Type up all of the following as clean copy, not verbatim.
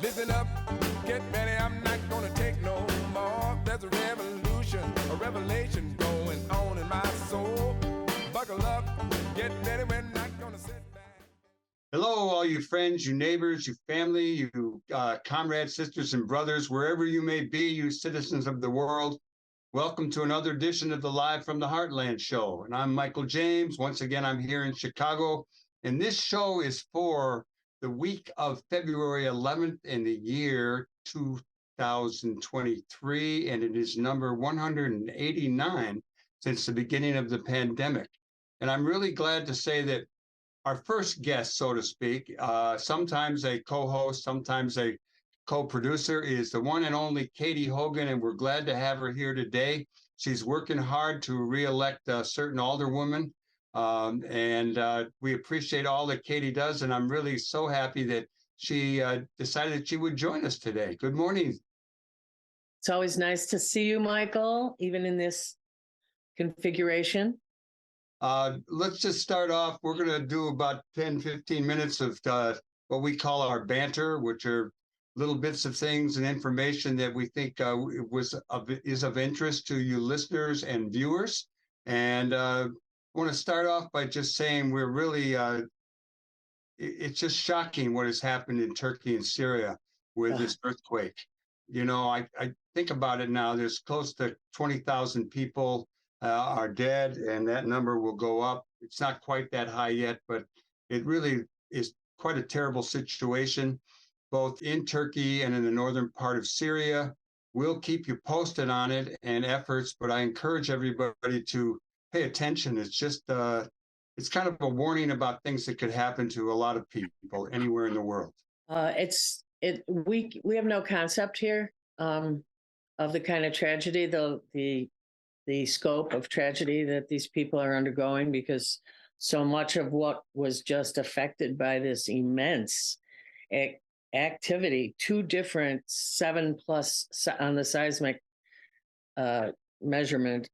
Listen up, get ready, I'm not gonna take no more. There's a revolution, a revelation going on in my soul. Buckle up, get ready, we're not gonna sit back. Hello, all you friends, you neighbors, you family, you comrades, sisters, and brothers, wherever you may be, you citizens of the world. Welcome to another edition of the Live from the Heartland show. And I'm Michael James. Once again, I'm here in Chicago. And this show is for the week of February 11th in the year 2023. And it is number 189 since the beginning of the pandemic. And I'm really glad to say that our first guest, so to speak, sometimes a co-host, sometimes a co-producer, is the one and only Katy Hogan, and we're glad to have her here today. She's working hard to re-elect a certain alderwoman, and we appreciate all that Katy does, and I'm really so happy that she decided that she would join us today. Good morning. It's always nice to see you, Michael, even in this configuration. Let's just start off. We're going to do about 10, 15 minutes of what we call our banter, which are little bits of things and information that we think is of interest to you listeners and viewers. And I want to start off by just saying we're really, it's just shocking what has happened in Turkey and Syria with this earthquake. You know, I think about it now, there's close to 20,000 people are dead, and that number will go up. It's not quite that high yet, but it really is quite a terrible situation, both in Turkey and in the northern part of Syria. We'll keep you posted on it and efforts, but I encourage everybody to pay attention. It's just, it's kind of a warning about things that could happen to a lot of people anywhere in the world. We have no concept here of the kind of tragedy, the scope of tragedy that these people are undergoing, because so much of what was just affected by this immense activity, two different 7+ on the seismic measurement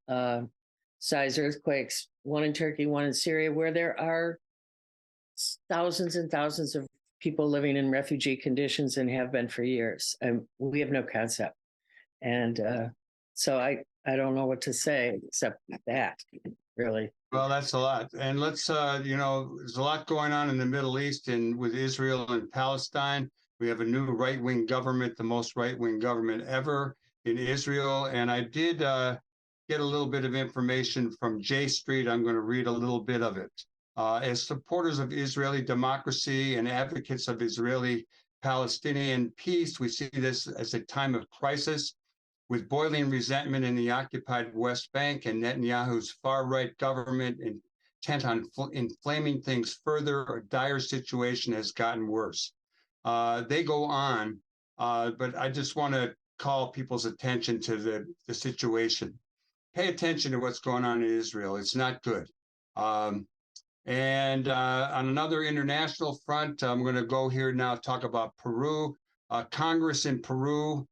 size earthquakes, one in Turkey, one in Syria, where there are thousands and thousands of people living in refugee conditions and have been for years. And we have no concept. And so I don't know what to say except that, really. Well, that's a lot. And let's, you know, there's a lot going on in the Middle East and with Israel and Palestine. We have a new right-wing government, the most right-wing government ever in Israel. And I did get a little bit of information from J Street. I'm going to read a little bit of it. As supporters of Israeli democracy and advocates of Israeli-Palestinian peace, we see this as a time of crisis, with boiling resentment in the occupied West Bank and Netanyahu's far-right government intent on inflaming things further. A dire situation has gotten worse. They go on, but I just want to call people's attention to the situation. Pay attention to what's going on in Israel. It's not good. And on another international front, I'm going to go here now, talk about Peru. Congress in Peru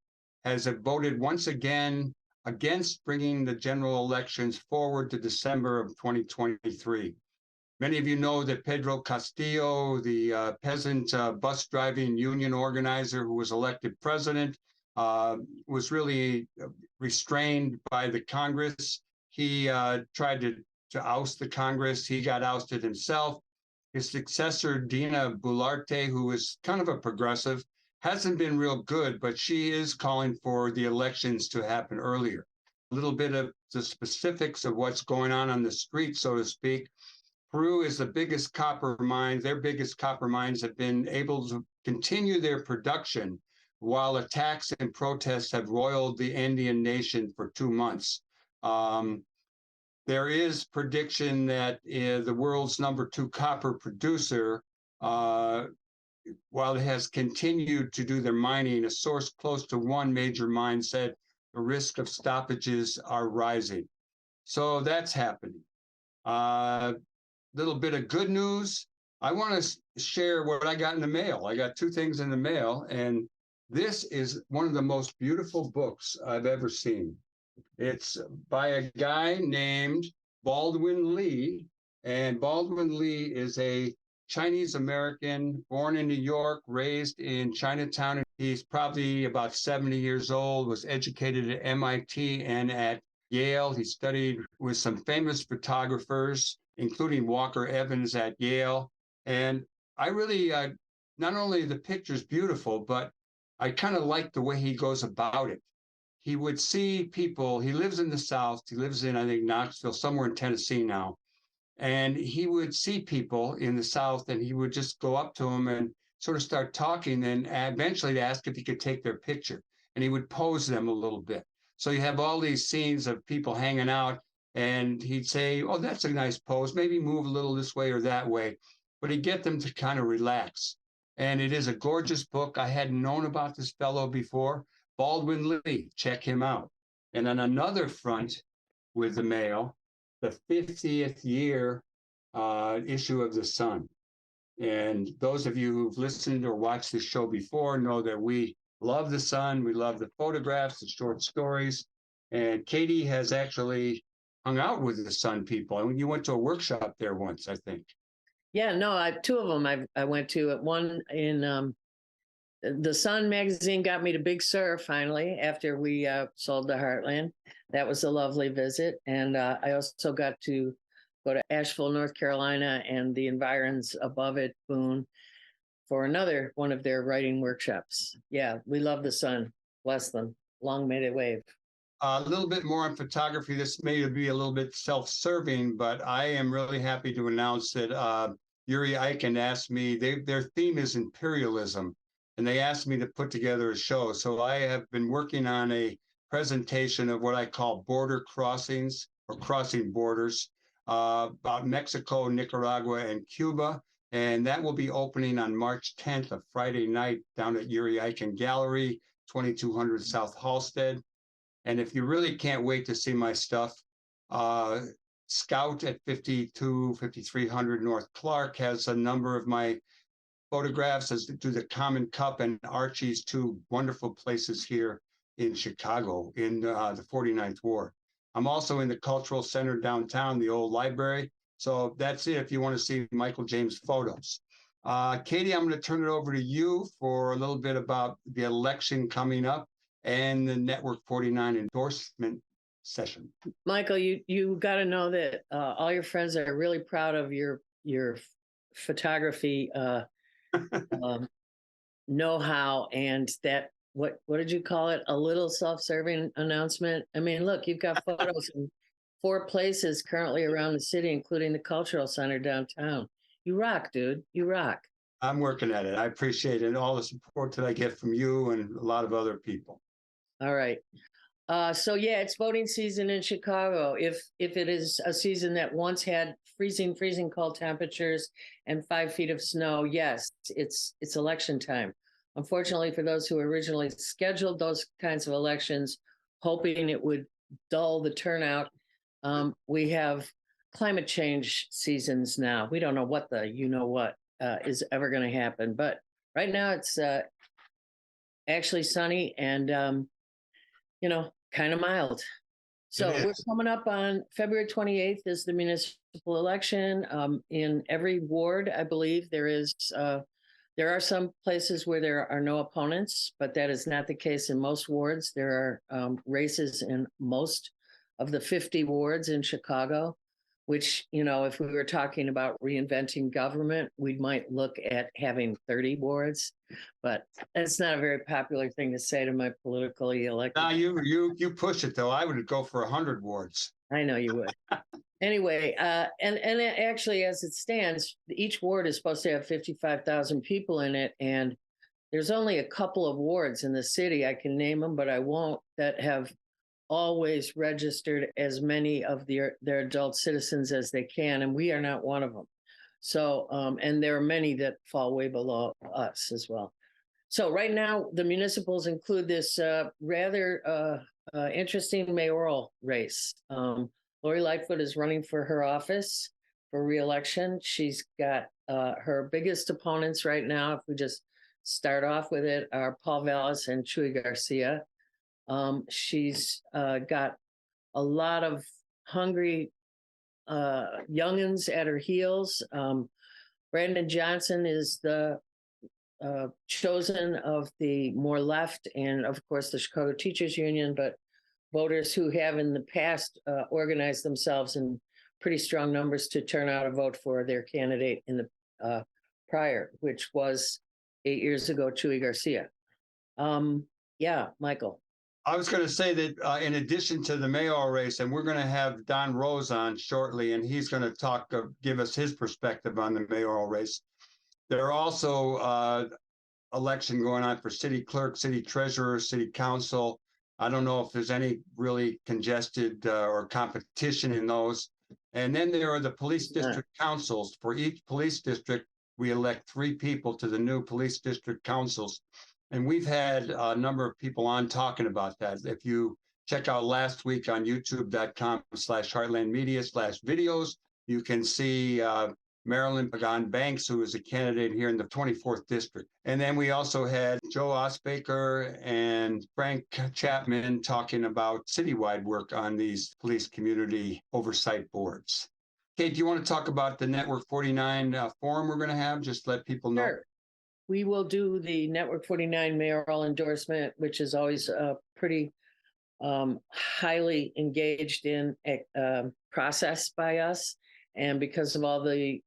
has voted once again against bringing the general elections forward to December of 2023. Many of you know that Pedro Castillo, the peasant bus driving union organizer who was elected president, was really restrained by the Congress. He tried to oust the Congress. He got ousted himself. His successor, Dina Boluarte, who is kind of a progressive, hasn't been real good, but she is calling for the elections to happen earlier. A little bit of the specifics of what's going on the street, so to speak. Peru is the biggest copper mine. Their biggest copper mines have been able to continue their production while attacks and protests have roiled the Andean nation for 2 months. There is prediction that the world's #2 copper producer, while it has continued to do their mining, a source close to one major mine said the risk of stoppages are rising. So that's happening. Little bit of good news. I want to share what I got in the mail. I got 2 things in the mail, and this is one of the most beautiful books I've ever seen. It's by a guy named Baldwin Lee, and Baldwin Lee is a Chinese American, born in New York, raised in Chinatown. He's probably about 70 years old, was educated at MIT and at Yale. He studied with some famous photographers, including Walker Evans at Yale. And I really, not only the picture's beautiful, but I kind of like the way he goes about it. He would see people, he lives in the South, he lives in, I think, Knoxville, somewhere in Tennessee now. And he would see people in the South and he would just go up to them and sort of start talking and eventually ask if he could take their picture. And he would pose them a little bit. So you have all these scenes of people hanging out and he'd say, oh, that's a nice pose. Maybe move a little this way or that way. But he'd get them to kind of relax. And it is a gorgeous book. I hadn't known about this fellow before. Baldwin Lee, check him out. And on another front with the Mail, the 50th year issue of The Sun. And those of you who've listened or watched this show before know that we love The Sun. We love the photographs, the short stories. And Katy has actually hung out with The Sun people. And you went to a workshop there once, I think. Yeah, no, two of them I went to. One in the Sun magazine got me to Big Sur finally after we sold the Heartland. That was a lovely visit. And I also got to go to Asheville, North Carolina, and the environs above it, Boone, for another one of their writing workshops. Yeah, we love the Sun. Bless them. Long may they wave. A little bit more on photography. This may be a little bit self-serving, but I am really happy to announce that Yuri Eichen asked me, their theme is imperialism, and they asked me to put together a show. So I have been working on a presentation of what I call border crossings or crossing borders about Mexico, Nicaragua, and Cuba. And that will be opening on March 10th, a Friday night, down at Yuri Eichen Gallery, 2200 South Halsted. And if you really can't wait to see my stuff, Scout at 5300 North Clark has a number of my photographs, as do the Common Cup and Archie's, two wonderful places here in Chicago in the 49th Ward. I'm also in the Cultural Center downtown, the old library. So that's it if you want to see Michael James photos. Katy, I'm going to turn it over to you for a little bit about the election coming up and the Network 49 endorsement session. Michael, you got to know that all your friends are really proud of your photography know-how, and that what did you call it? A little self-serving announcement. I mean, look, you've got photos in 4 places currently around the city, including the Cultural Center downtown. You rock, dude. You rock. I'm working at it. I appreciate it, and all the support that I get from you and a lot of other people. All right. So yeah, it's voting season in Chicago. If it is a season that once had freezing cold temperatures and 5 feet of snow, yes, it's election time. Unfortunately, for those who originally scheduled those kinds of elections, hoping it would dull the turnout, we have climate change seasons now. We don't know what is ever going to happen, but right now it's actually sunny and kind of mild. So we're coming up on February 28th is the municipal election. In every ward, I believe there are some places where there are no opponents, but that is not the case in most wards. There are races in most of the 50 wards in Chicago, which, if we were talking about reinventing government, we might look at having 30 wards, but that's not a very popular thing to say to my politically elected. Now you push it though. I would go for 100 wards. I know you would. Anyway, and actually, as it stands, each ward is supposed to have 55,000 people in it, and there's only a couple of wards in the city, I can name them, but I won't, that have always registered as many of their adult citizens as they can, and we are not one of them. So, and there are many that fall way below us as well. So right now, the municipals include this rather interesting mayoral race. Lori Lightfoot is running for her office for re-election. She's got her biggest opponents right now, if we just start off with it, are Paul Vallis and Chuy Garcia. She's got a lot of hungry youngins at her heels. Brandon Johnson is the chosen of the more left and, of course, the Chicago Teachers Union, but voters who have in the past organized themselves in pretty strong numbers to turn out a vote for their candidate in the prior, which was 8 years ago, Chuy Garcia. Yeah, Michael. I was going to say that in addition to the mayoral race, and we're going to have Don Rose on shortly, and he's going to give us his perspective on the mayoral race. There are also election going on for city clerk, city treasurer, city council. I don't know if there's any really congested or competition in those. And then there are the police district councils. For each police district, we elect 3 people to the new police district councils. And we've had a number of people on talking about that. If you check out last week on youtube.com/heartlandmedia/videos, you can see Marilyn Pagan Banks, who is a candidate here in the 24th district. And then we also had Joe Osbaker and Frank Chapman talking about citywide work on these police community oversight boards. Kate, do you want to talk about the Network 49 forum we're going to have? Just let people know. Sure. We will do the Network 49 mayoral endorsement, which is always pretty highly engaged in process by us. And because of all the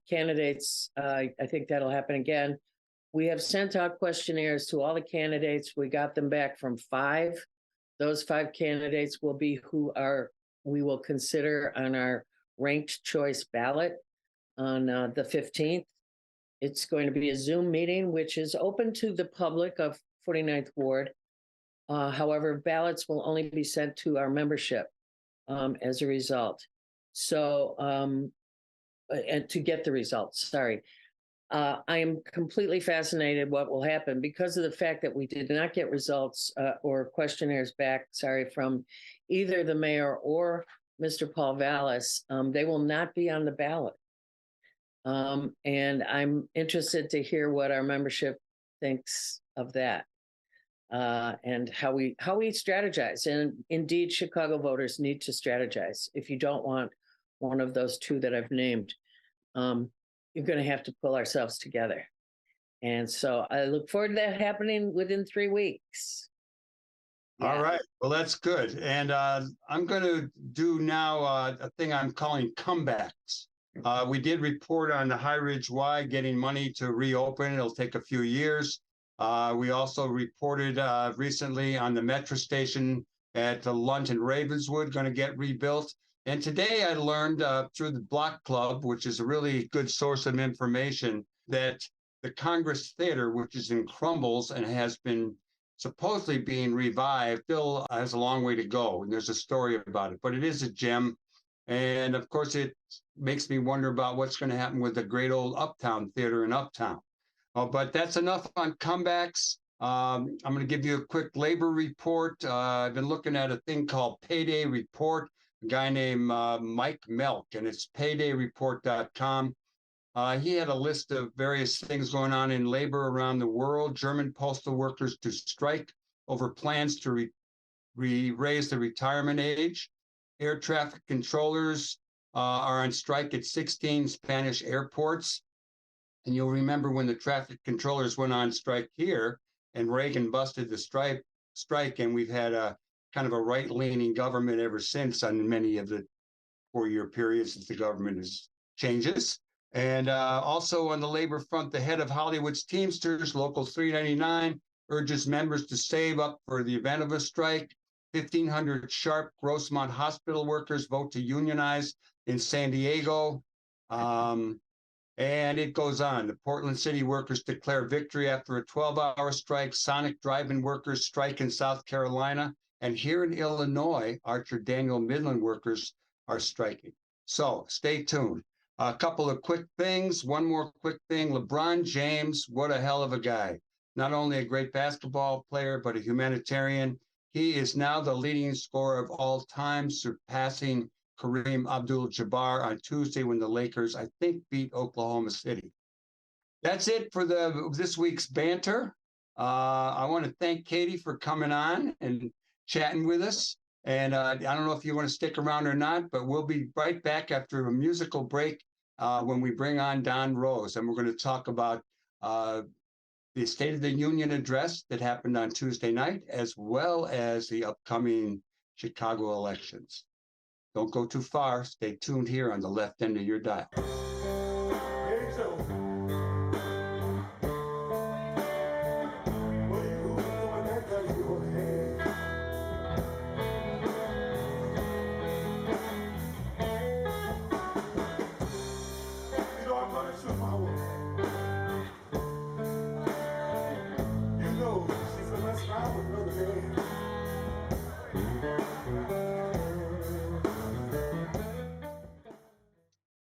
candidates, I think that'll happen again. We have sent out questionnaires to all the candidates. We got them back from 5. Those 5 candidates will be who we will consider on our ranked choice ballot on the 15th. It's going to be a Zoom meeting, which is open to the public of 49th Ward. However, ballots will only be sent to our membership as a result. So, and to get the results, sorry. I am completely fascinated what will happen because of the fact that we did not get results or questionnaires back, from either the mayor or Mr. Paul Vallis. They will not be on the ballot. And I'm interested to hear what our membership thinks of that and how we strategize. And indeed, Chicago voters need to strategize. If you don't want one of those 2 that I've named, you're going to have to pull ourselves together. And so I look forward to that happening within 3 weeks. Yeah. All right. Well, that's good. And I'm going to do now a thing I'm calling comebacks. We did report on the High Ridge Y getting money to reopen. It'll take a few years. We also reported recently on the metro station at the Lunt in Ravenswood going to get rebuilt. And today I learned through the Block Club, which is a really good source of information, that the Congress Theater, which is in crumbles and has been supposedly being revived, still has a long way to go. And there's a story about it, but it is a gem. And of course, it makes me wonder about what's going to happen with the great old Uptown Theater in Uptown. But that's enough on comebacks. I'm going to give you a quick labor report. I've been looking at a thing called Payday Report, a guy named Mike Melk, and it's paydayreport.com. He had a list of various things going on in labor around the world. German postal workers to strike over plans to raise the retirement age. Air traffic controllers are on strike at 16 Spanish airports. And you'll remember when the traffic controllers went on strike here and Reagan busted the strike, and we've had a kind of a right-leaning government ever since on many of the 4-year periods that the government changes. And also on the labor front, the head of Hollywood's Teamsters, Local 399, urges members to save up for the event of a strike. 1,500 sharp Grossmont hospital workers vote to unionize in San Diego. And it goes on. The Portland City workers declare victory after a 12-hour strike. Sonic drive-in workers strike in South Carolina. And here in Illinois, Archer Daniel Midland workers are striking. So stay tuned. A couple of quick things. One more quick thing. LeBron James, what a hell of a guy. Not only a great basketball player, but a humanitarian. He is now the leading scorer of all time, surpassing Kareem Abdul-Jabbar on Tuesday when the Lakers, I think, beat Oklahoma City. That's it for this week's banter. I want to thank Katy for coming on and chatting with us. And I don't know if you want to stick around or not, but we'll be right back after a musical break when we bring on Don Rose, and we're going to talk about the State of the Union address that happened on Tuesday night, as well as the upcoming Chicago elections. Don't go too far. Stay tuned here on the left end of your dial.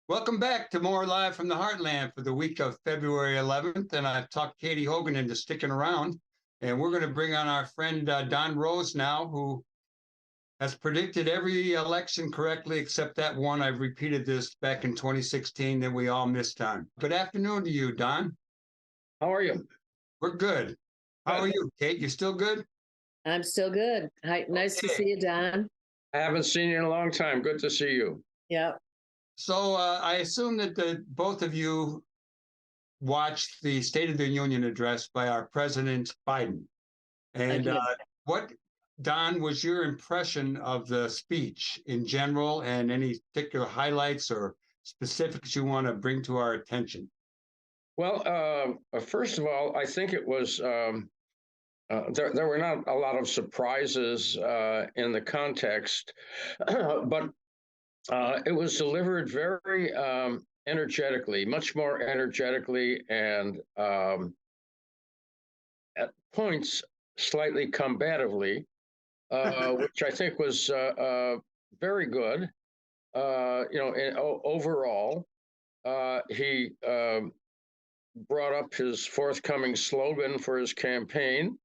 Welcome back to more Live from the Heartland for the week of February 11th. And I've talked Katy Hogan into sticking around. And we're going to bring on our friend Don Rose now, who has predicted every election correctly except that one. I've repeated this back in 2016 that we all missed on. Good afternoon to you, Don. How are you? We're good. How are you, Kate? You still good? I'm still good. Hi, nice to see you, Don. I haven't seen you in a long time. Good to see you. Yep. So I assume that both of you watched the State of the Union address by our President Biden. And what, Don, was your impression of the speech in general, and any particular highlights or specifics you want to bring to our attention? Well, first of all, I think it was, there were not a lot of surprises in the context, but it was delivered very energetically, much more energetically, and at points slightly combatively, which I think was very good. Overall, he brought up his forthcoming slogan for his campaign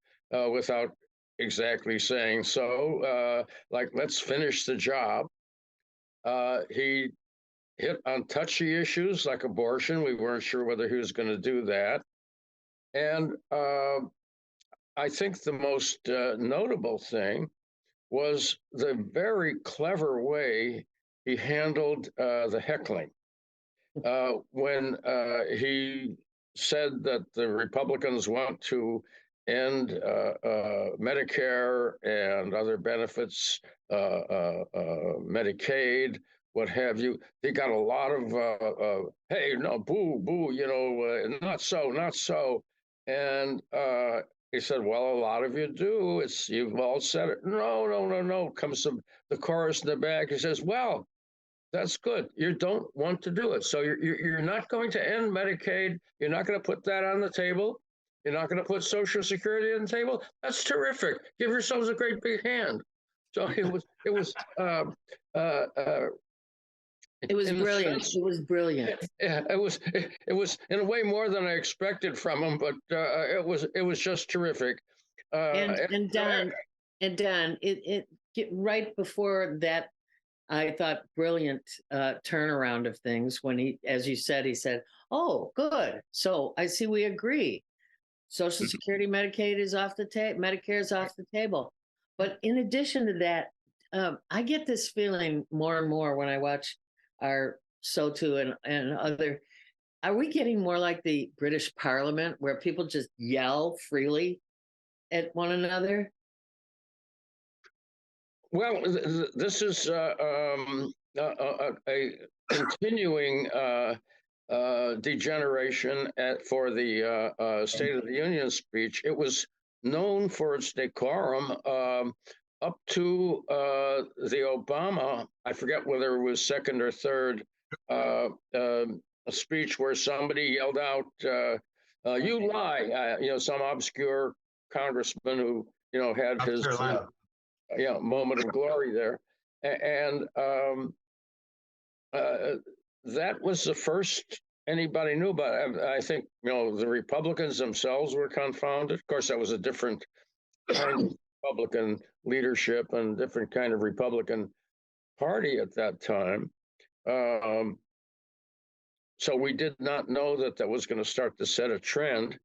without exactly saying so, like, let's finish the job. He hit on touchy issues like abortion. We weren't sure whether he was going to do that. And I think the most notable thing was the very clever way he handled the heckling. When he said that the Republicans want to end Medicare and other benefits, Medicaid, what have you, they got a lot of, hey, no, boo, boo, not so, not so. And he said, well, a lot of you do. You've all said it. No. Comes the chorus in the back. He says, well, that's good. You don't want to do it. So you're not going to end Medicaid. You're not going to put that on the table. You're not going to put Social Security on the table. That's terrific. Give yourselves a great big hand. So it was brilliant. It was brilliant. Yeah, it was in a way more than I expected from him, but it was just terrific. And Don, it right before that, I thought brilliant turnaround of things when he, as you said, he said, "Oh, good. So I see we agree. Social Security, Medicaid is off the table. Medicare is off the table." But in addition to that, I get this feeling more and more when I watch our SOTU and other. Are we getting more like the British Parliament, where people just yell freely at one another? Well, this is a continuing degeneration for the State of the Union speech. It was known for its decorum up to the Obama, I forget whether it was second or third, a speech where somebody yelled out, "You lie!" Some obscure congressman who had his moment of glory there, and that was the first anybody knew about. I think the Republicans themselves were confounded. Of course, that was a different kind of Republican leadership and different kind of Republican Party at that time. So we did not know that was going to start to set a trend.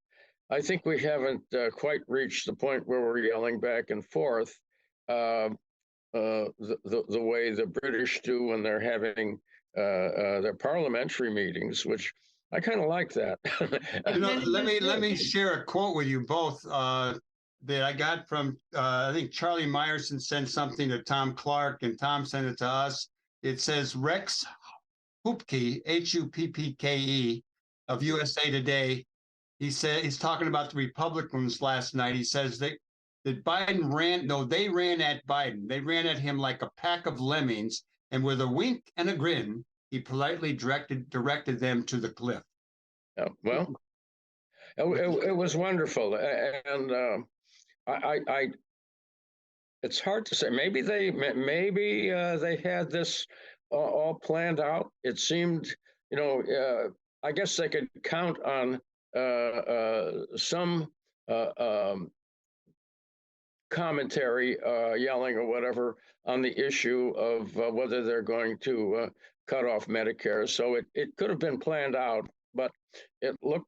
I think we haven't quite reached the point where we're yelling back and forth the way the British do when they're having their parliamentary meetings, which I kind of like that. Let me share a quote with you both that I got from I think Charlie Meyerson sent something to Tom Clark, and Tom sent it to us. It says Rex Huppke, Huppke of USA Today. He said he's talking about the Republicans last night. He says that Biden ran. No, they ran at Biden. They ran at him like a pack of lemmings, and with a wink and a grin, he politely directed them to the cliff. Well, it was wonderful, and I it's hard to say. Maybe they had this all planned out. It seemed, I guess they could count on some commentary, yelling or whatever on the issue of whether they're going to cut off Medicare. So it could have been planned out, but it looked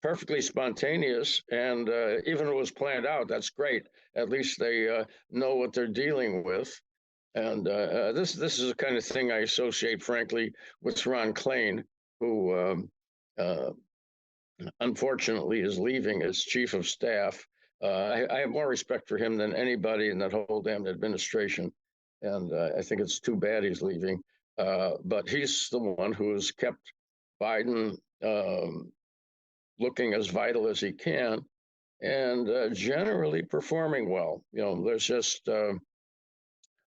perfectly spontaneous. And even if it was planned out, that's great. At least they know what they're dealing with. And this is the kind of thing I associate, frankly, with Ron Klain, who unfortunately is leaving as chief of staff. I have more respect for him than anybody in that whole damn administration. And I think it's too bad he's leaving. But he's the one who has kept Biden looking as vital as he can and generally performing well. There's just,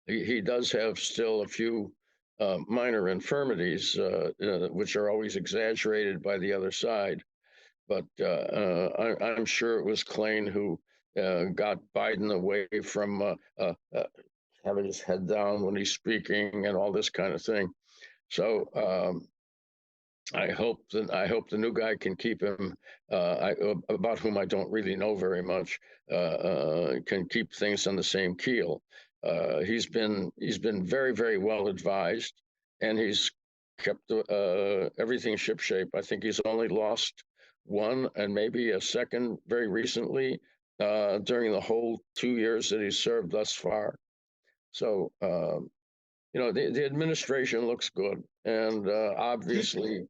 he does have still a few minor infirmities, which are always exaggerated by the other side. But I'm sure it was Klain who got Biden away from having his head down when he's speaking and all this kind of thing. So I hope the new guy can keep him, about whom I don't really know very much, can keep things on the same keel. He's been very, very well advised, and he's kept everything shipshape. I think he's only lost one and maybe a second very recently during the whole 2 years that he's served thus far. So, the administration looks good, and obviously.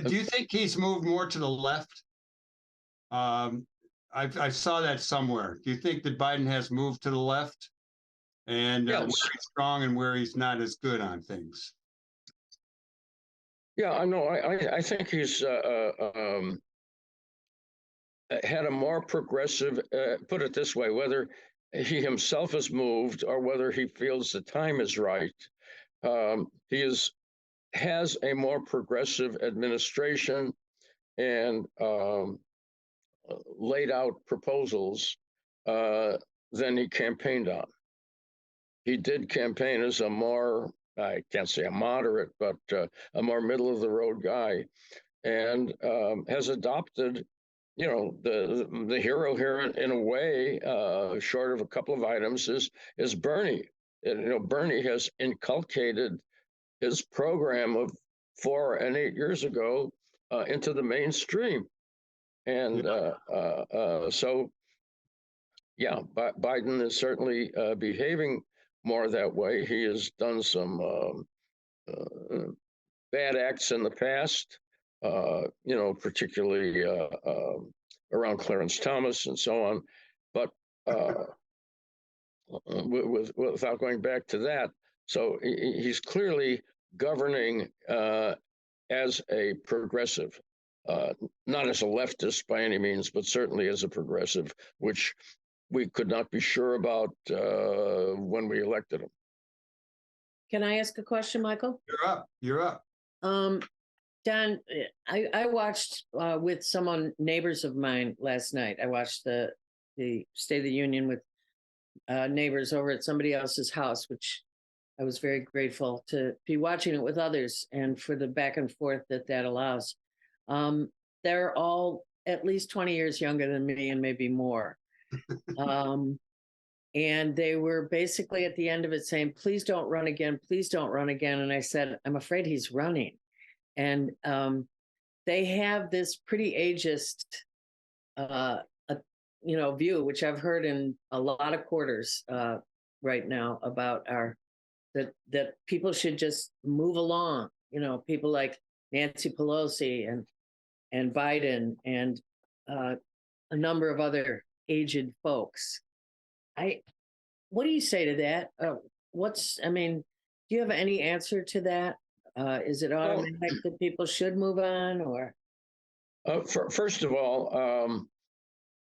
Do you think he's moved more to the left? I saw that somewhere. Do you think that Biden has moved to the left, and Yes. where he's strong and where he's not as good on things? Yeah, I know. I think he's had a more progressive, put it this way, whether he himself has moved or whether he feels the time is right. He has a more progressive administration and laid out proposals than he campaigned on. He did campaign as a more, I can't say a moderate, but a more middle of the road guy, and has adopted, the hero here in a way, short of a couple of items, is Bernie. And, Bernie has inculcated his program of 4 and 8 years ago into the mainstream. And so, yeah, Biden is certainly behaving more that way. He has done some bad acts in the past, particularly around Clarence Thomas and so on. But without going back to that, so he's clearly governing as a progressive, not as a leftist by any means, but certainly as a progressive, which we could not be sure about when we elected him. Can I ask a question, Michael? You're up. Don, I watched with neighbors of mine last night. I watched the State of the Union with neighbors over at somebody else's house, which I was very grateful to be watching it with others and for the back and forth that allows. They're all at least 20 years younger than me and maybe more. And they were basically at the end of it saying, please don't run again. Please don't run again. And I said, I'm afraid he's running. And they have this pretty ageist, view, which I've heard in a lot of quarters right now about our that people should just move along. You know, people like Nancy Pelosi and Biden and a number of other aged folks. What do you say to that? I mean, do you have any answer to that? Is it automatic that people should move on, or? First of all,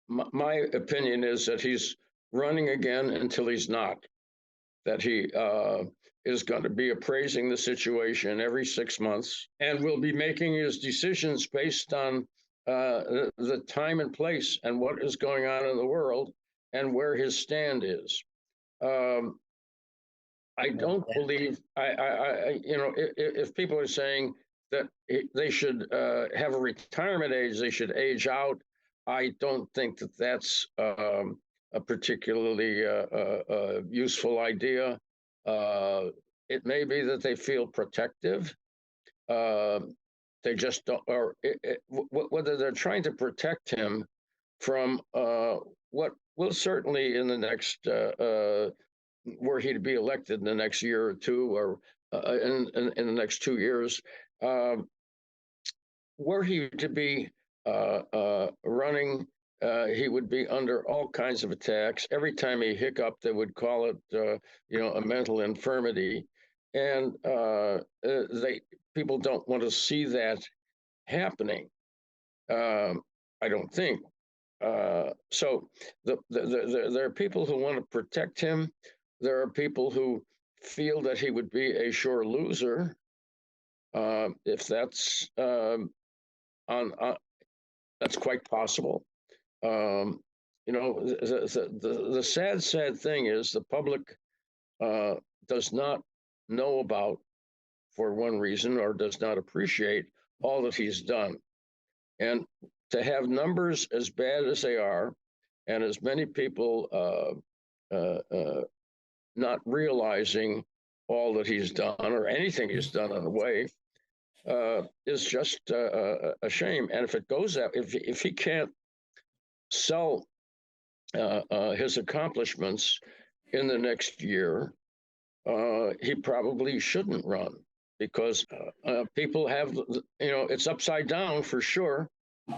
my opinion is that he's running again until he's not. That he is going to be appraising the situation every 6 months and will be making his decisions based on the time and place and what is going on in the world and where his stand is. I don't believe if people are saying that they should have a retirement age, they should age out. I don't think that that's a particularly useful idea. It may be that they feel protective. They just don't, or whether they're trying to protect him from what will certainly in the next, were he to be elected in the next year or two, or in the next 2 years, were he to be running, he would be under all kinds of attacks. Every time he hiccuped, they would call it, a mental infirmity, and people don't want to see that happening. I don't think. So there are people who want to protect him. There are people who feel that he would be a sure loser if that's that's quite possible. The sad thing is the public does not know about, for one reason, or does not appreciate all that he's done. And to have numbers as bad as they are, and as many people not realizing all that he's done or anything he's done in a way, is just a shame. And if it goes out, if he can't sell his accomplishments in the next year, he probably shouldn't run, because people have, it's upside down for sure,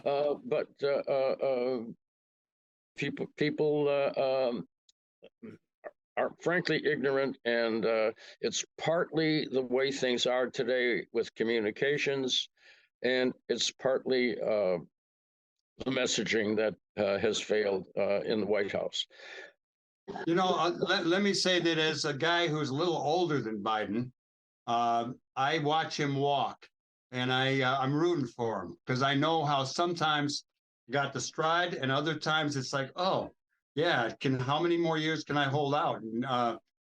but people are frankly ignorant, and it's partly the way things are today with communications, and it's partly the messaging that has failed in the White House. Let me say that as a guy who's a little older than Biden, I watch him walk, and I'm rooting for him, because I know how sometimes you got the stride, and other times it's like, oh, yeah, how many more years can I hold out? And,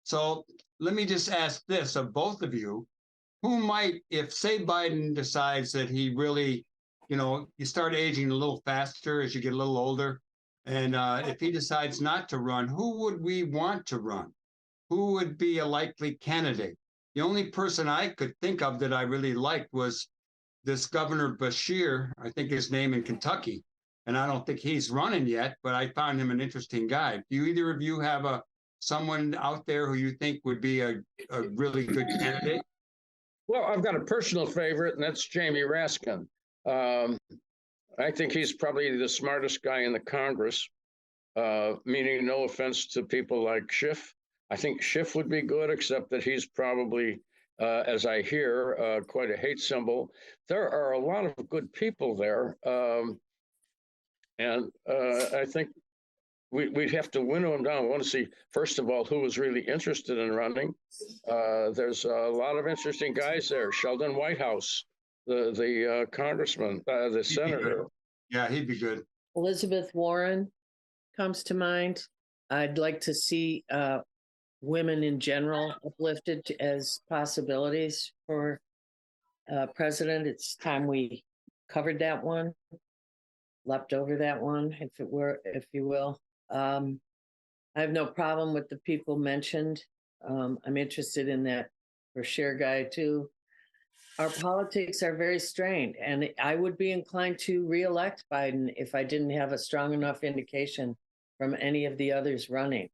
so let me just ask this of both of you: who might, if say Biden decides that he really, you start aging a little faster as you get a little older, and if he decides not to run, who would we want to run? Who would be a likely candidate? The only person I could think of that I really liked was this Governor Beshear, I think his name, in Kentucky. And I don't think he's running yet, but I found him an interesting guy. Do either of you have someone out there who you think would be a really good candidate? Well, I've got a personal favorite, and that's Jamie Raskin. I think he's probably the smartest guy in the Congress, meaning no offense to people like Schiff. I think Schiff would be good, except that he's probably, as I hear, quite a hate symbol. There are a lot of good people there. And I think we'd have to winnow them down. We want to see, first of all, who is really interested in running. There's a lot of interesting guys there. Sheldon Whitehouse, the congressman, the senator. Yeah, he'd be good. Elizabeth Warren comes to mind. I'd like to see women in general uplifted as possibilities for president. It's time we covered that one. Leapt over that one, if you will. I have no problem with the people mentioned. I'm interested in that Beshear guy too. Our politics are very strained, and I would be inclined to re-elect Biden if I didn't have a strong enough indication from any of the others running.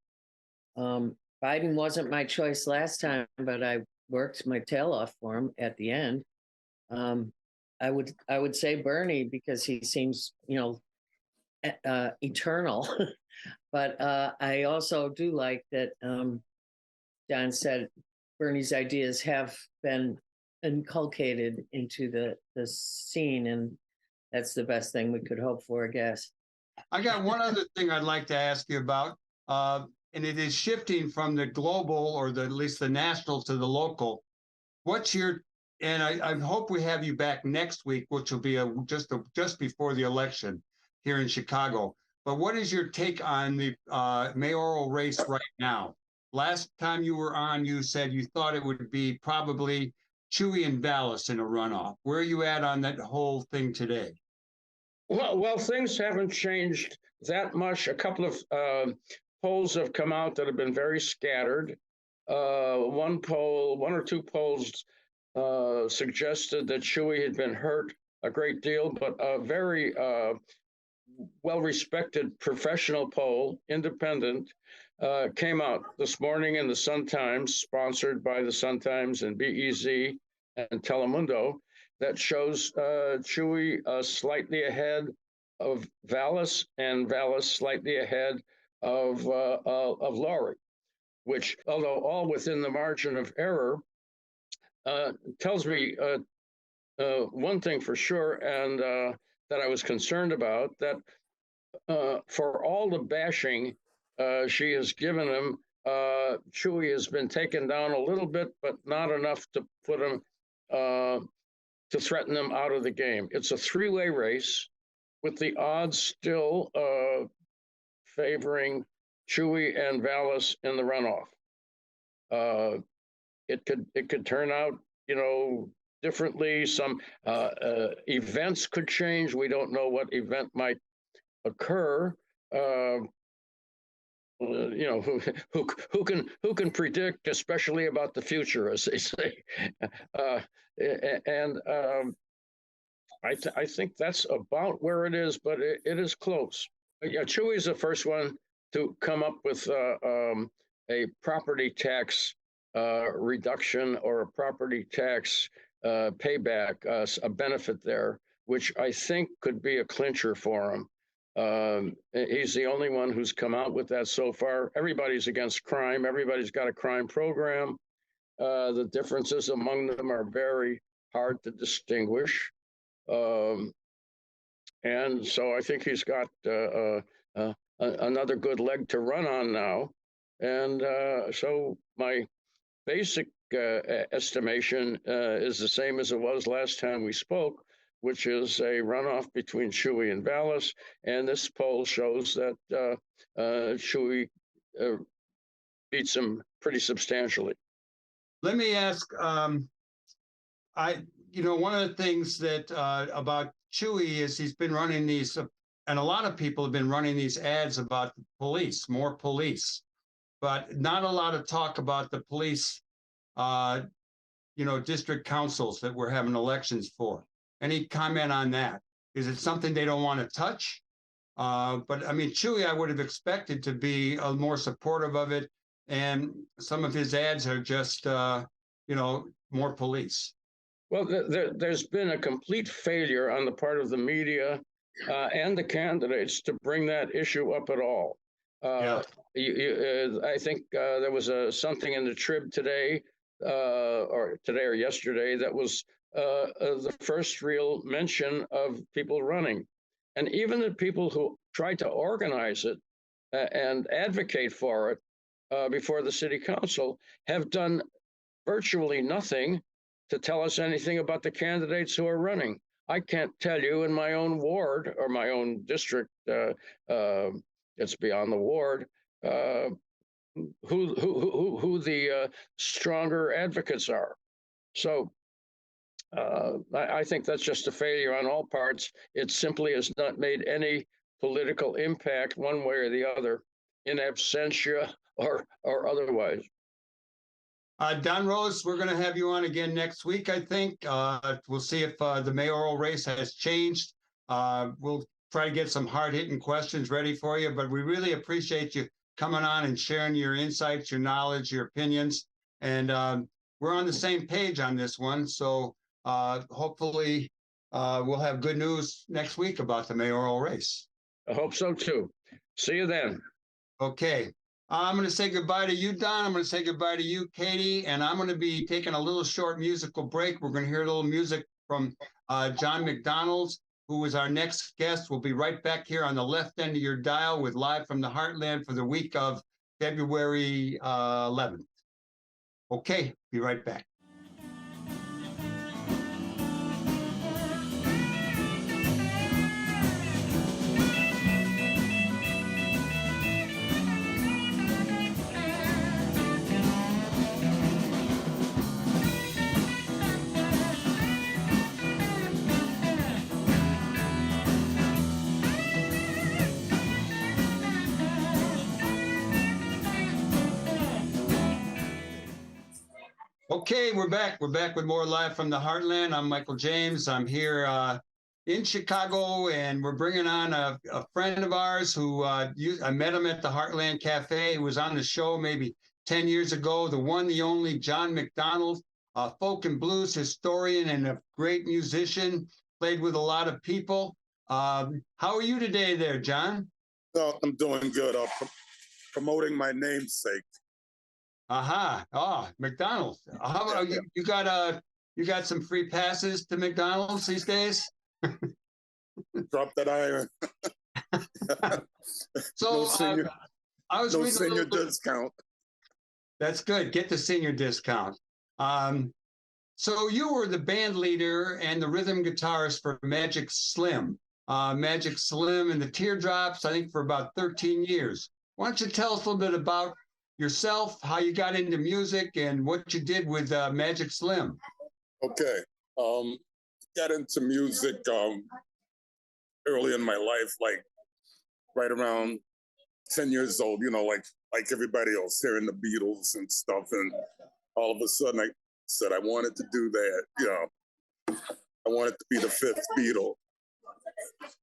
Biden wasn't my choice last time, but I worked my tail off for him at the end. I would say Bernie because he seems, eternal. But I also do like that Don said Bernie's ideas have been inculcated into the scene, and that's the best thing we could hope for, I guess. I got one other thing I'd like to ask you about, and it is shifting from the global or at least the national to the local. What's your, and I hope we have you back next week, which will be just before the election here in Chicago. But what is your take on the mayoral race right now? Last time you were on, you said you thought it would be probably Chewy and Vallis in a runoff. Where are you at on that whole thing today? Well, things haven't changed that much. A couple of polls have come out that have been very scattered. One or two polls suggested that Chewy had been hurt a great deal, but a very well-respected professional poll, independent, came out this morning in the Sun-Times, sponsored by the Sun-Times and BEZ and Telemundo, that shows Chewy slightly ahead of Vallis and Vallis slightly ahead of Laurie, which, although all within the margin of error, tells me one thing for sure, and that I was concerned about, that for all the bashing she has given him, Chewy has been taken down a little bit, but not enough to put him to threaten them out of the game. It's a three-way race with the odds still favoring Chewy and Vallis in the runoff. It could turn out, differently. Some events could change. We don't know what event might occur. Who can predict, especially about the future, as they say. I think that's about where it is, but it is close. Yeah, Chewy is the first one to come up with a property tax reduction or a property tax payback, a benefit there, which I think could be a clincher for him. He's the only one who's come out with that so far. Everybody's against crime. Everybody's got a crime program. The differences among them are very hard to distinguish. And so I think he's got another good leg to run on now. And so my basic estimation is the same as it was last time we spoke, which is a runoff between Chewy and Vallis. And this poll shows that Chewy beats him pretty substantially. Let me ask, one of the things that about Chewy is he's been running these, and a lot of people have been running these ads about the police, more police, but not a lot of talk about the police, district councils that we're having elections for. Any comment on that? Is it something they don't want to touch? But I mean, Chewy, I would have expected to be more supportive of it. And some of his ads are just, more police. Well, there's been a complete failure on the part of the media and the candidates to bring that issue up at all. I think there was something in the Trib today or yesterday that was the first real mention of people running. And even the people who tried to organize it and advocate for it before the city council have done virtually nothing to tell us anything about the candidates who are running. I can't tell you in my own ward or my own district, it's beyond the ward, who the stronger advocates are. So I think that's just a failure on all parts. It simply has not made any political impact one way or the other, in absentia or otherwise. Don Rose, we're going to have you on again next week, I think. We'll see if the mayoral race has changed. We'll try to get some hard-hitting questions ready for you, but we really appreciate you coming on and sharing your insights, your knowledge, your opinions. And we're on the same page on this one. So hopefully we'll have good news next week about the mayoral race. I hope so too. See you then. Okay. I'm going to say goodbye to you, Don. I'm going to say goodbye to you, Katie. And I'm going to be taking a little short musical break. We're going to hear a little music from Jon McDonald, who is our next guest. We'll be right back here on the left end of your dial with Live from the Heartland for the week of February 11th. Okay, be right back. Okay, we're back. We're back with more Live from the Heartland. I'm Michael James. I'm here in Chicago, and we're bringing on a friend of ours who I met him at the Heartland Cafe. He was on the show maybe 10 years ago. The one, the only Jon McDonald, a folk and blues historian and a great musician, played with a lot of people. How are you today there, Jon? Well, I'm doing good. Promoting my namesake. Aha! McDonald's. How about you? You got some free passes to McDonald's these days? Drop that iron. So I was no reading senior discount. That's good. Get the senior discount. So you were the band leader and the rhythm guitarist for Magic Slim. Magic Slim and the Teardrops, I think, for about 13 years. Why don't you tell us a little bit about yourself, how you got into music, and what you did with Magic Slim? Okay. Got into music early in my life, like right around 10 years old, you know, like everybody else, hearing the Beatles and stuff. And all of a sudden I said I wanted to do that, you know. I wanted to be the fifth Beatle.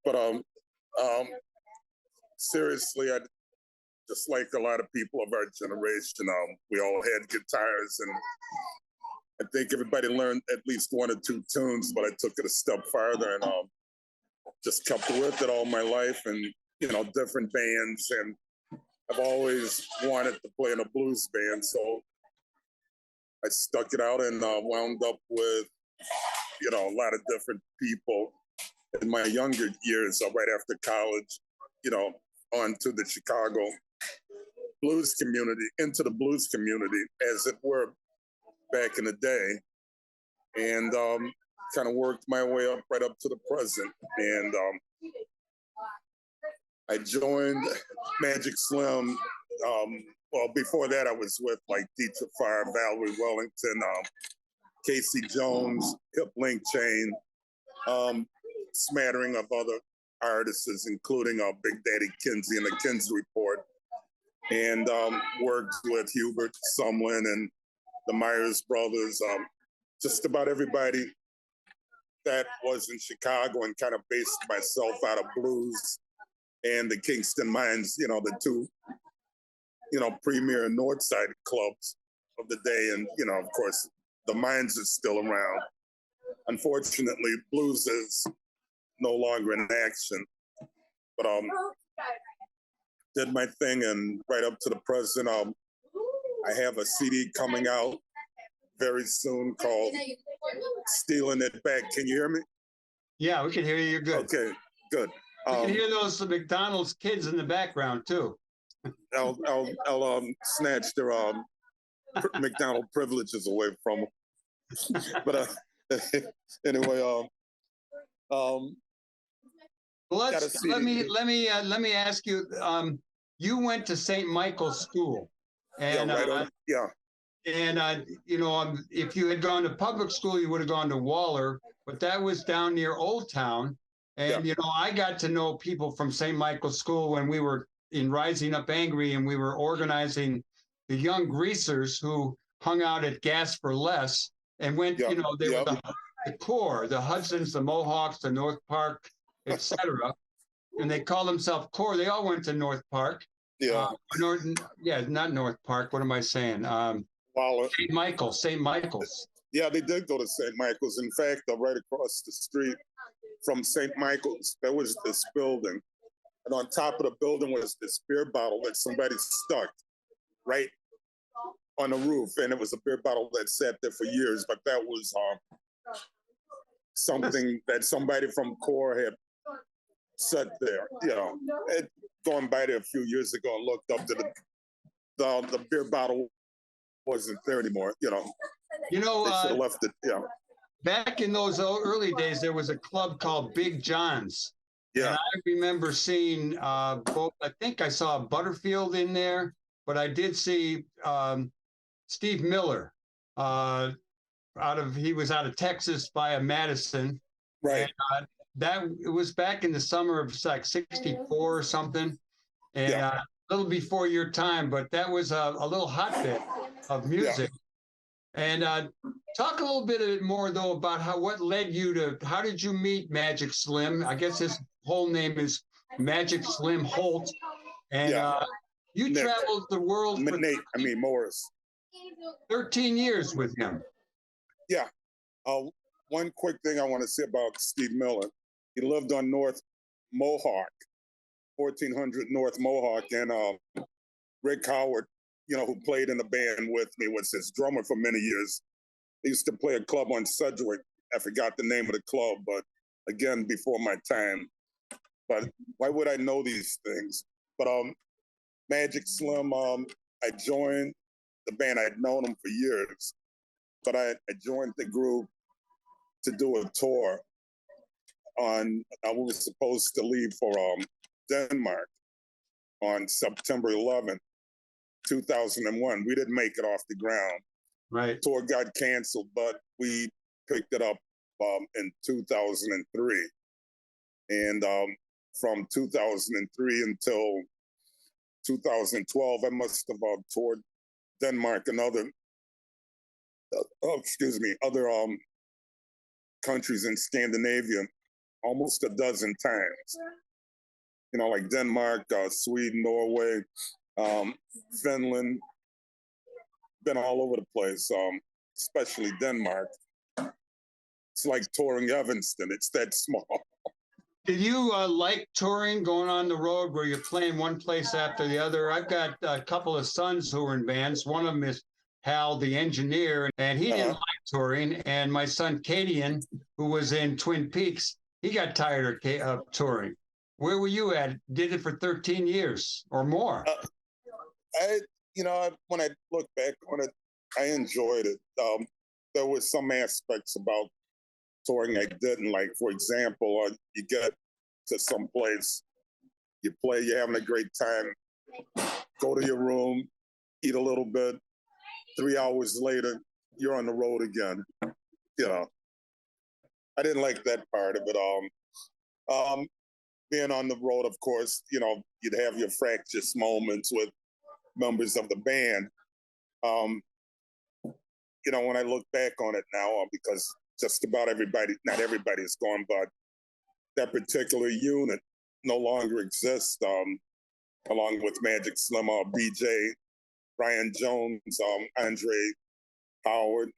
But seriously, I just like a lot of people of our generation, we all had guitars, and I think everybody learned at least one or two tunes, but I took it a step farther and just kept with it all my life, and, you know, different bands. And I've always wanted to play in a blues band, so I stuck it out and wound up with, you know, a lot of different people in my younger years, right after college, you know, on to the Chicago blues community, into the blues community, as it were, back in the day, and kind of worked my way up right up to the present. And I joined Magic Slim. Well, before that, I was with like Dietrich Fire, Valerie Wellington, Casey Jones, Hip Link Chain, smattering of other artists, including Big Daddy Kinsey and the Kinsey Report, and worked with Hubert Sumlin and the Myers Brothers, just about everybody that was in Chicago, and kind of based myself out of blues and the Kingston Mines, you know, the two, you know, premier Northside clubs of the day. And, you know, of course, the Mines is still around. Unfortunately, blues is no longer in action, but did my thing, and right up to the present, I have a CD coming out very soon called Stealing It Back. Can you hear me? Yeah, we can hear you. You're good. Okay, good. We can hear those McDonald's kids in the background too. I'll snatch their McDonald privileges away from them. But anyway, Well, let me ask you. You went to St. Michael's School, and yeah. And you know, if you had gone to public school, you would have gone to Waller, but that was down near Old Town. And you know, I got to know people from St. Michael's School when we were in Rising Up Angry, and we were organizing the Young Greasers who hung out at Gas for Less and went. You know, they were the core, the Hudsons, the Mohawks, the North Park, etc. And they called themselves Core. They all went to North Park. Yeah. Not North Park. What am I saying? While St. Michael's. yeah, they did go to St. Michael's. In fact, right across the street from St. Michael's, there was this building. And on top of the building was this beer bottle that somebody stuck right on the roof. And it was a beer bottle that sat there for years, but that was something that somebody from CORE had set there. You know, going by there a few years ago and looked up to the beer bottle wasn't there anymore. You know, You know, they should have left it. Yeah. back in those early days, there was a club called Big John's. Yeah. And I remember seeing both, I think I saw Butterfield in there, but I did see Steve Miller he was out of Texas via Madison. Right. And, it was back in the summer of like 64 or something. And a little before your time, but that was a little hotbed of music. And talk a little bit more though about what led you to, how did you meet Magic Slim? I guess his whole name is Magic Slim Holt. And you Nick. traveled the world for Morris. 13 years with him. Yeah. One quick thing I want to say about Steve Miller. He lived on North Mohawk, 1400 North Mohawk, and Rick Howard, you know, who played in the band with me, was his drummer for many years. He used to play a club on Sedgwick. I forgot the name of the club, but again, before my time. But why would I know these things? But Magic Slim, I joined the band. I'd known him for years, but I joined the group to do a tour I was supposed to leave for Denmark on September 11th, 2001. We didn't make it off the ground. Right. Tour got canceled, but we picked it up in 2003. And from 2003 until 2012, I must have toured Denmark and other countries in Scandinavia almost a dozen times. You know, like Denmark, Sweden, Norway, Finland, been all over the place, especially Denmark. It's like touring Evanston. It's that small. Did you like touring, going on the road where you're playing one place after the other? I've got a couple of sons who are in bands. One of them is Hal, the engineer, and he didn't like touring. And my son, Katy, who was in Twin Peaks, he got tired of touring. Where were you at? Did it for 13 years or more. When I look back on it, I enjoyed it. There were some aspects about touring I didn't like. For example, you get to some place, you play, you're having a great time, go to your room, eat a little bit, 3 hours later, you're on the road again. You know, I didn't like that part of it. Being on the road, of course, you know, you'd have your fractious moments with members of the band. You know, when I look back on it now, because just about everybody, not everybody is gone, but that particular unit no longer exists, along with Magic Slim, BJ, Brian Jones, Andre Howard,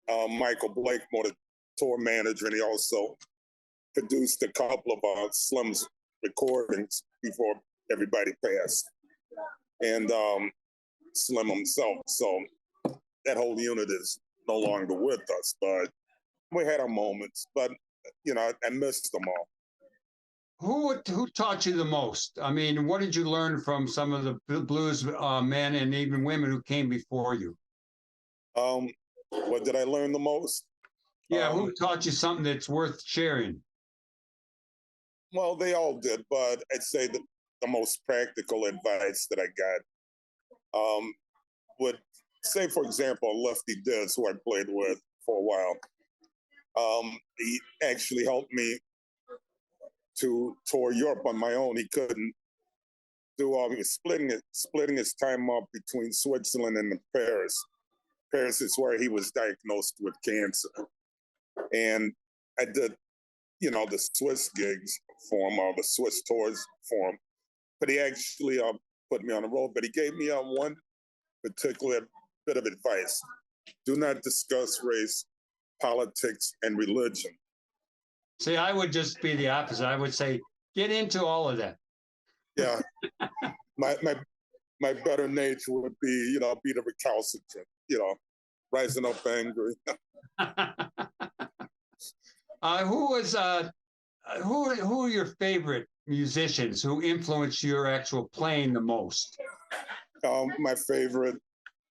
Michael Blakemore, the tour manager, and he also produced a couple of Slim's recordings before everybody passed, and Slim himself. So that whole unit is no longer with us, but we had our moments. But you know, I missed them all. Who taught you the most? I mean, what did you learn from some of the blues men and even women who came before you? What did I learn the most? Yeah, who taught you something that's worth sharing? Well, they all did, but I'd say the most practical advice that I got would say, for example, Lefty Diz, who I played with for a while. He actually helped me to tour Europe on my own. He couldn't do all. He was splitting his time up between Switzerland and Paris. Paris is where he was diagnosed with cancer, and I did, you know, the Swiss gigs for him, or the Swiss tours for him. But he actually put me on the road, but he gave me one particular bit of advice. Do not discuss race, politics, and religion. See, I would just be the opposite. I would say, get into all of that. Yeah. my better nature would be, be the recalcitrant, rising up angry. Who are your favorite musicians who influenced your actual playing the most? My favorite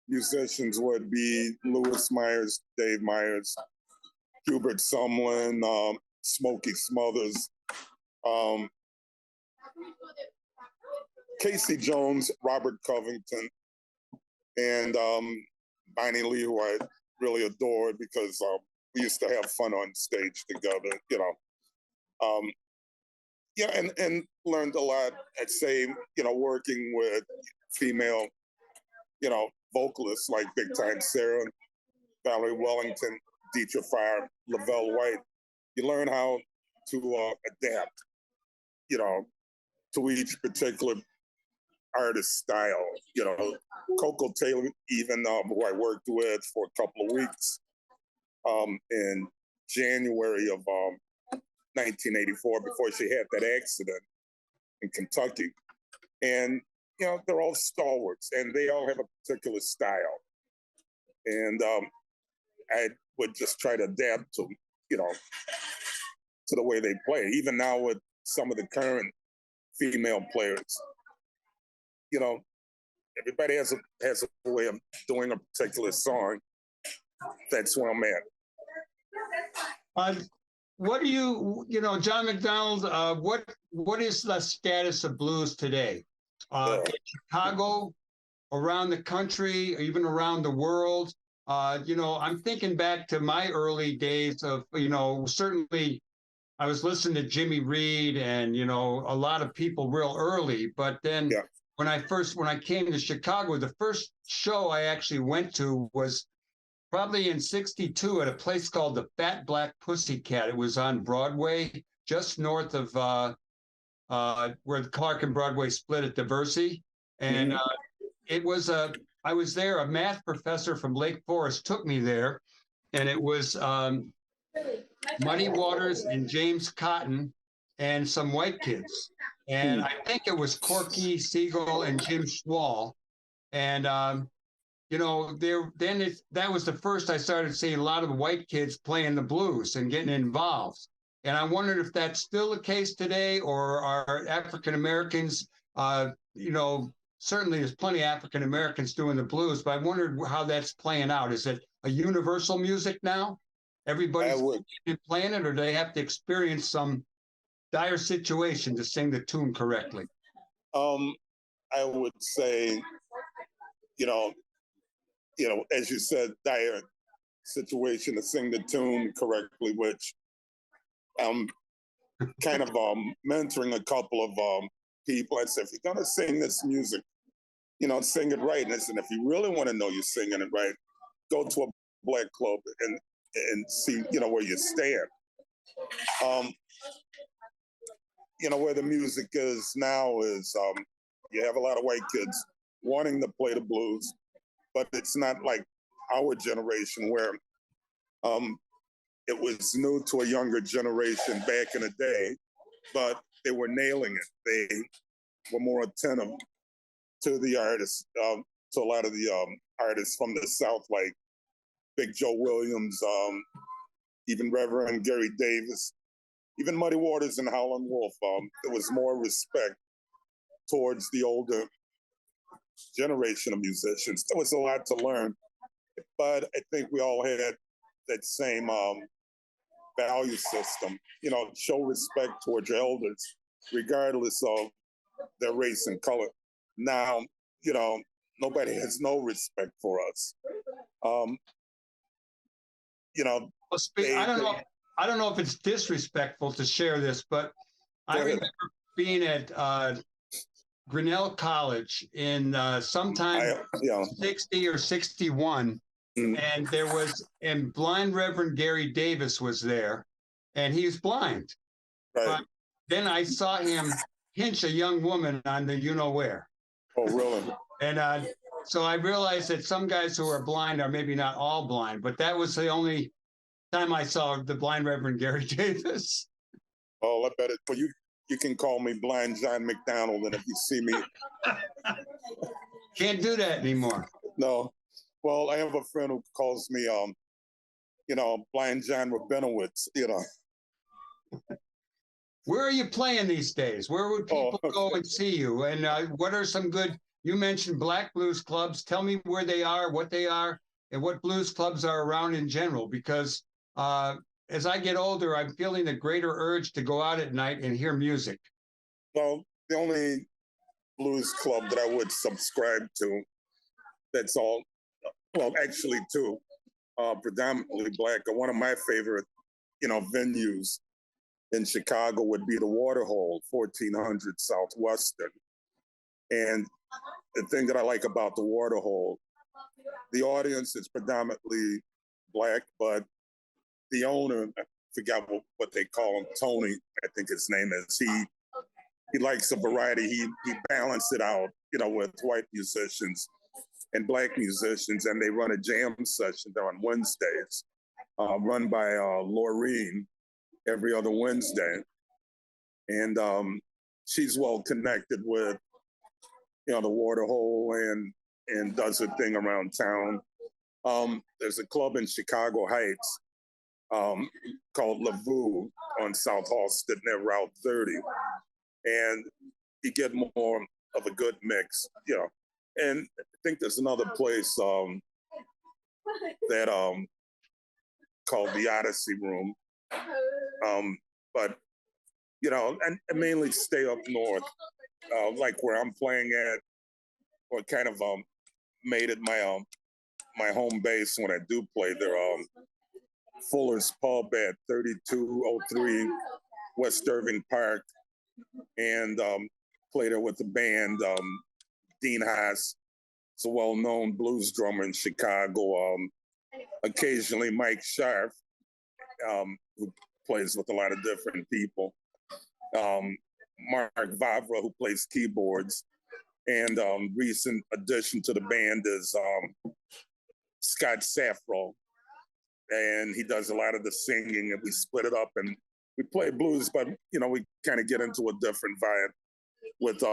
musicians would be Lewis Myers, Dave Myers, Hubert Sumlin, Smokey Smothers, Casey Jones, Robert Covington, and Bonnie Lee, who I really adored because we used to have fun on stage together, Yeah, and learned a lot. I'd say, working with female, vocalists like Big Time Sarah, Valerie Wellington, Deetra Fire, Lavelle White. You learn how to adapt, to each particular artist style. Coco Taylor, even who I worked with for a couple of weeks in January of 1984, before she had that accident in Kentucky. And, they're all stalwarts and they all have a particular style. And I would just try to adapt to, to the way they play. Even now with some of the current female players, everybody has a way of doing a particular song. That's where I'm at. What do Jon McDonald, what is the status of blues today? In Chicago, around the country, even around the world? I'm thinking back to my early days of, certainly I was listening to Jimmy Reed and, a lot of people real early. But then when I came to Chicago, the first show I actually went to was probably in '62 at a place called the Fat Black Pussycat. It was on Broadway, just north of where Clark and Broadway split at Diversey. And I was there, a math professor from Lake Forest took me there, and it was Muddy Waters and James Cotton and some white kids. And I think it was Corky Siegel and Jim Schwall. And that was the first I started seeing a lot of the white kids playing the blues and getting involved. And I wondered if that's still the case today, or are African Americans, certainly there's plenty of African Americans doing the blues, but I wondered how that's playing out. Is it a universal music now? Everybody's playing it, or do they have to experience some dire situation to sing the tune correctly? I would say, as you said, dire situation to sing the tune correctly, which I'm kind of mentoring a couple of people. I said, if you're going to sing this music, sing it right. And I said, if you really want to know you're singing it right, go to a black club and see, where you stand. Where the music is now is you have a lot of white kids wanting to play the blues, but it's not like our generation where it was new to a younger generation back in the day, but they were nailing it. They were more attentive to the artists, to a lot of the artists from the South, like Big Joe Williams, even Reverend Gary Davis, even Muddy Waters and Howlin' Wolf. There was more respect towards the older generation of musicians. There was a lot to learn, but I think we all had that same value system, show respect towards your elders, regardless of their race and color. Now, nobody has no respect for us. I don't know if it's disrespectful to share this, but I remember being at Grinnell College in sometime 60 or 61. And blind Reverend Gary Davis was there, and he was blind. Right. But then I saw him pinch a young woman on the you-know-where. Oh, really? And so I realized that some guys who are blind are maybe not all blind, but that was the only time I saw the blind Reverend Gary Davis. Oh, I bet it. Well, you can call me Blind Jon McDonald, and if you see me, Can't do that anymore. no. Well, I have a friend who calls me, Blind John Rabinowitz. Where are you playing these days? Where would people go and see you? And what are some good? You mentioned black blues clubs. Tell me where they are, what they are, and what blues clubs are around in general. Because as I get older, I'm feeling a greater urge to go out at night and hear music. Well, the only blues club that I would subscribe to, that's all, well, actually two, predominantly black. One of my favorite, venues in Chicago would be the Waterhole, 1400 Southwestern. And the thing that I like about the Waterhole, the audience is predominantly black, but the owner, I forgot what they call him, Tony, I think his name is. He likes a variety. He balanced it out, with white musicians and black musicians, and they run a jam session there on Wednesdays, run by Laureen every other Wednesday. And she's well connected with, the Waterhole and does her thing around town. There's a club in Chicago Heights called WLUW on South Halsted near Route 30. And you get more of a good mix, And I think there's another place that called the Odyssey Room. But, and mainly stay up north, like where I'm playing at, or kind of made it my home base when I do play there. Fuller's Pub at 3203 West Irving Park, and play there with the band. Dean Haas is a well-known blues drummer in Chicago. Occasionally Mike Sharf, who plays with a lot of different people. Mark Vavra, who plays keyboards. And recent addition to the band is Scott Safro. And he does a lot of the singing, and we split it up and we play blues, but we kind of get into a different vibe with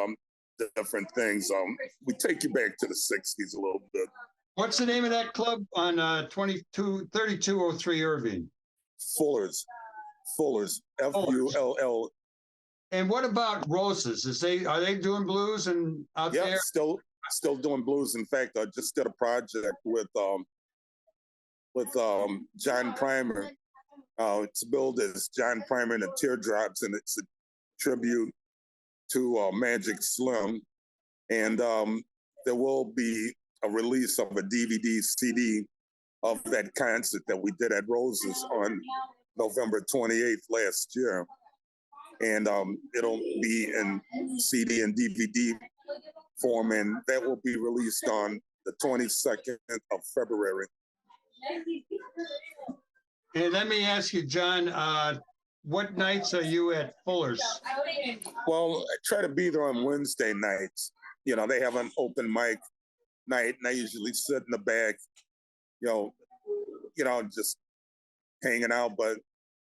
different things. We take you back to the 60s a little bit. What's the name of that club on 3203 Irving? Fuller's, Full. And what about Roses? Are they doing blues and out there? Yeah, still doing blues. In fact, I just did a project with John Primer. It's billed as John Primer and the Teardrops, and it's a tribute to Magic Slim. And there will be a release of a DVD, CD of that concert that we did at Roses on November 28th last year. And it'll be in CD and DVD form, and that will be released on the 22nd of February. And let me ask you, John, what nights are you at Fuller's? Well, I try to be there on Wednesday nights. They have an open mic night, and I usually sit in the back, just hanging out, but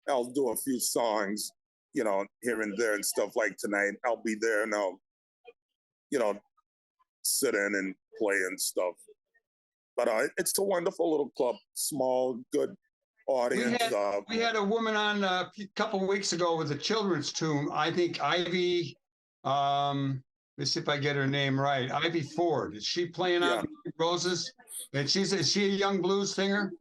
I'll do a few songs, here and there and stuff. Like tonight, I'll be there and I'll, sit in and play and stuff. But it's a wonderful little club, small, good audience. We had a woman on a couple of weeks ago with a children's tune. I think Ivy, let's see if I get her name right. Ivy Ford. Is she playing on Roses? And is she a young blues singer?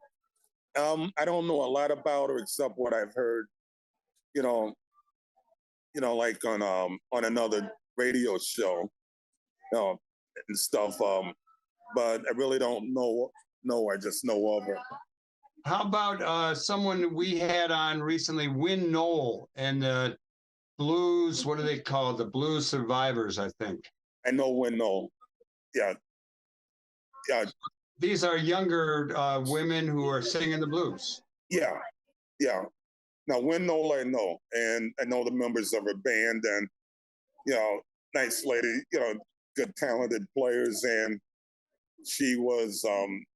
I don't know a lot about her except what I've heard, like on another radio show, and stuff. But I really don't know. I just know of her. How about someone we had on recently, Win Knoll, and the blues, what are they called? The Blues Survivors, I think. I know Win Knoll. Yeah. These are younger women who are singing the blues. Yeah. Now, Win Knoll I know, and I know the members of her band, and, nice lady, good talented players, and she was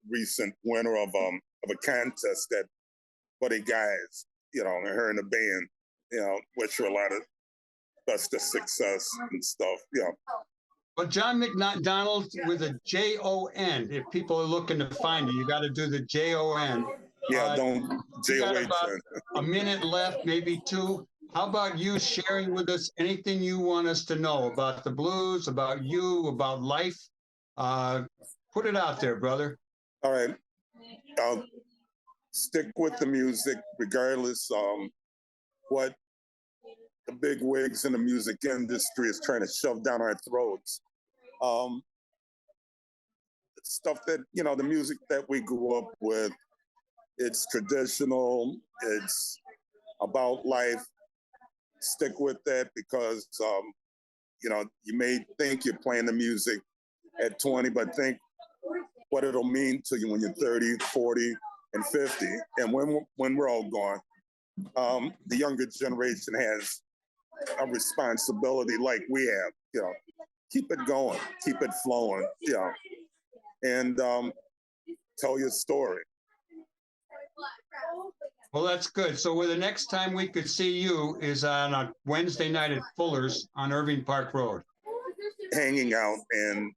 recent winner of a contest that Buddy Guys, and her in the band, wish her a lot of best of success and stuff. But Jon McDonald with a Jon. If people are looking to find you got to do the Jon. Don't We got JOH. about a minute left, maybe two. How about you sharing with us anything you want us to know about the blues, about you, about life? Put it out there, brother. All right. I'll stick with the music regardless what the big wigs in the music industry is trying to shove down our throats. Stuff that, the music that we grew up with, it's traditional, it's about life. Stick with that because, you may think you're playing the music at 20, but think what it'll mean to you when you're 30, 40, and 50. And when we're all gone, the younger generation has a responsibility like we have, keep it going, keep it flowing, and tell your story. Well, that's good. So the next time we could see you is on a Wednesday night at Fuller's on Irving Park Road. Hanging out and,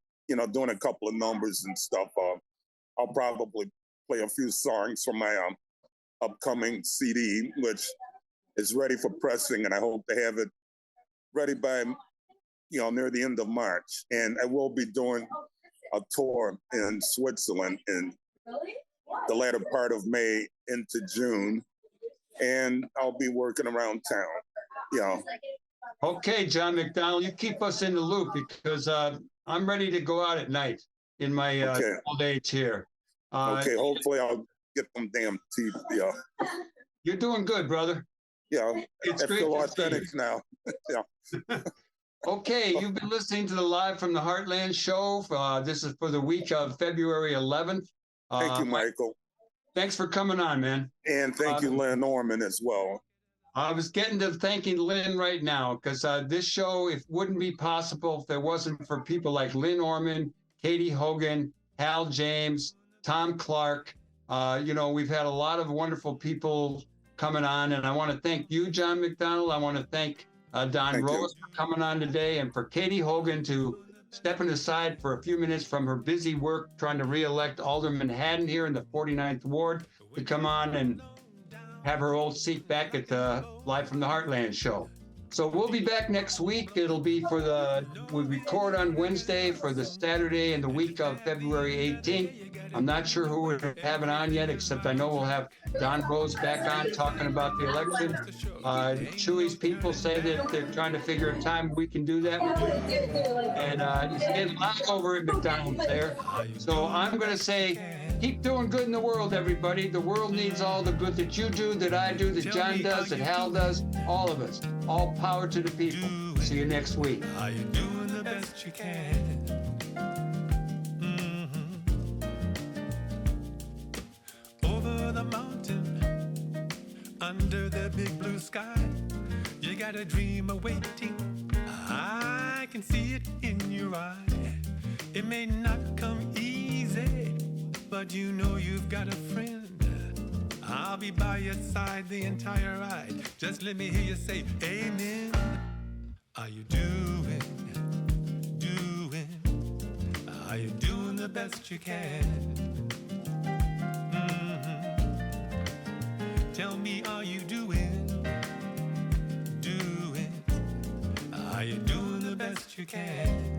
doing a couple of numbers and stuff. I'll probably play a few songs from my upcoming CD, which is ready for pressing, and I hope to have it ready by, near the end of March. And I will be doing a tour in Switzerland in the latter part of May into June, and I'll be working around town. Okay, Jon McDonald, you keep us in the loop because I'm ready to go out at night in my old age here. Okay, hopefully I'll get them damn teeth. You're doing good, brother. It's great. I feel authentic now. Okay, you've been listening to the Live from the Heartland show. This is for the week of February 11th. Thank you, Michael. Thanks for coming on, man. And thank you, Lynn Norman, as well. I was getting to thanking Lynn right now because this show, it wouldn't be possible if there wasn't for people like Lynn Norman, Katy Hogan, Hal James, Tom Clark. We've had a lot of wonderful people coming on, and I want to thank you, Jon McDonald. I want to thank Don Rose for coming on today, and for Katy Hogan to stepping aside for a few minutes from her busy work trying to re-elect Alderman Haddon here in the 49th Ward to come on and have her old seat back at the Live from the Heartland show. So we'll be back next week. It'll be we record on Wednesday for the Saturday in the week of February 18th. I'm not sure who we're having on yet, except I know we'll have Don Rose back on talking about the election. Chewy's people say that they're trying to figure a time we can do that. And it's getting loud over at McDonald's there. So I'm going to say, keep doing good in the world, everybody. The world needs all the good that you do, that I do, that John does, that Hal does, all of us. All power to the people. See you next week. Are you doing the best you can? Over the mountain, under the big blue sky, you got a dream awaiting. I can see it in your eye. It may not come easy, but you've got a friend. I'll be by your side the entire ride. Just let me hear you say amen. Are you doing the best you can? Tell me, are you doing? Are you doing the best you can?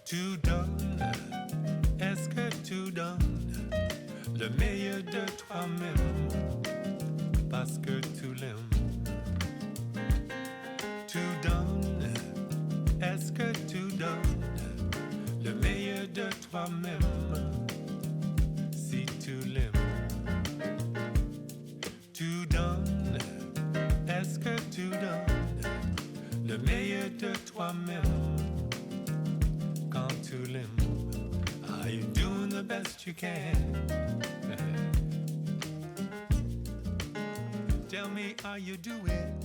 Tout donne, est-ce que tu donnes le meilleur de toi-même parce que tu l'aimes? Tu donnes, est-ce que tu donnes le meilleur de toi-même si tu l'aimes? Tu donnes, est-ce que tu donnes le meilleur de toi-même quand tu l'aimes? Are you doing the best you can? Tell me, are you doing?